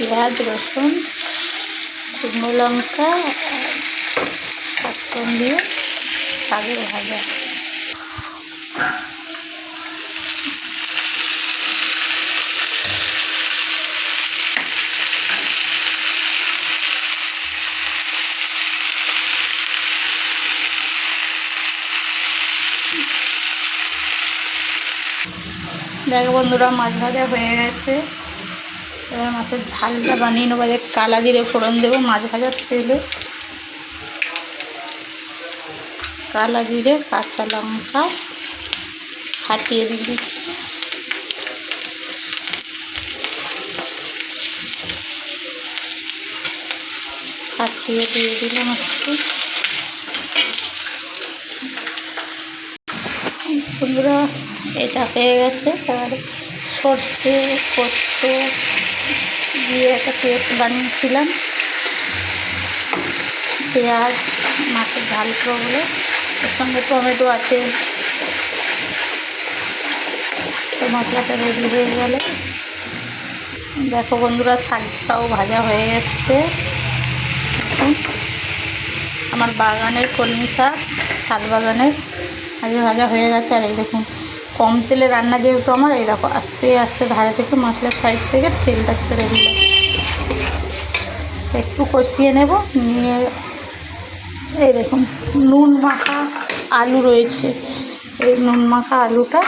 পেঁয়াজ, রসুন, শুকনো লঙ্কা, পাঁচফোড়ন দিয়ে শাকের ভাজা। দেখো বন্ধুরা, মাছ ভাজা হয়ে গেছে। এবার মাছের ঝালটা বানিয়ে নেবো। কালা জিরে ফোড়ন দেবো মাছ ভাজার তেলে। কালা জিরে, কাঁচা লঙ্কা ফাটিয়ে দিচ্ছি। ফাটিয়ে দিয়ে দিলাম একটু। বন্ধুরা, এটা হয়ে গেছে। এবার সর্ষে পোস্ত দিয়ে একটা পেস্ট বানিয়েছিলাম। পেঁয়াজ মাছের ঝাল করবো বলে, এর সঙ্গে টমেটো আছে। তো মশলাটা রেডি হয়ে গেলে দেখো বন্ধুরা, শাকটাও ভাজা হয়ে গেছে। আমার বাগানের কলমি শাক, ছাদ বাগানের ভাজা হয়ে গেছে। আর এই দেখুন, কম তেলে রান্না যেহেতু আমার, এই দেখো আস্তে আস্তে ধারে থেকে মশলার সাইড থেকে তেলটা ছেড়ে দিল। একটু কষিয়ে নেব, নিয়ে এই দেখুন নুন মাখা আলু রয়েছে। এই নুন মাখা আলুটা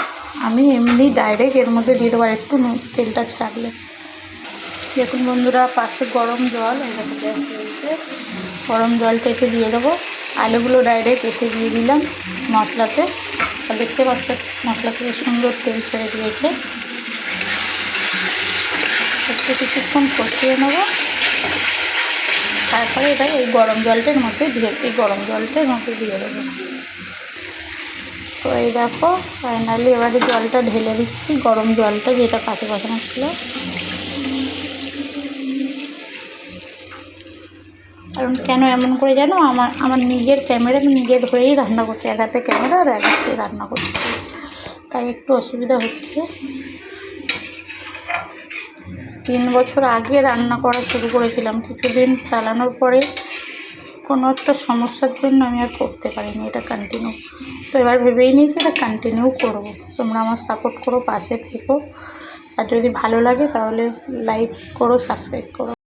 আমি এমনি ডাইরেক্ট এর মধ্যে দিয়ে দেবো, একটু তেলটা ছাড়লে। দেখুন বন্ধুরা, পাশে গরম জল, এই দেখো গ্যাস রয়েছে, গরম জলটা এতে দিয়ে দেবো। আলুগুলো ডাইরেক্ট এতে দিয়ে দিলাম মশলাতে। আর দেখতে পাচ্ছেন মশলা থেকে সুন্দর তেল ছেড়ে দিয়েছে। একটু কিছুক্ষণ কষিয়ে নেবো, তারপরে এটা এই গরম জলটার মধ্যে দিয়ে দেবো। তো এই দেখো ফাইনালি এবারে জলটা ঢেলে দিচ্ছি, গরম জলটা যেটা কাছে বসানো ছিল। কারণ কেন এমন করে জানো, আমার নিজের ক্যামেরা, আমি নিজের হয়েই রান্না করছি। এক হাতে ক্যামেরা আর এক হাতে রান্না করছি, তাই একটু অসুবিধা হচ্ছে। 3 বছর আগে রান্না করা শুরু করেছিলাম, কিছুদিন চালানোর পরে কোনো একটা সমস্যার জন্য আমি আর করতে পারিনি এটা কন্টিনিউ। তো এবার ভেবেই নিয়েছি এটা কন্টিনিউ করব। তোমরা আমার সাপোর্ট করো, পাশে থেকো। আর যদি ভালো লাগে তাহলে লাইক করো, সাবস্ক্রাইব করো।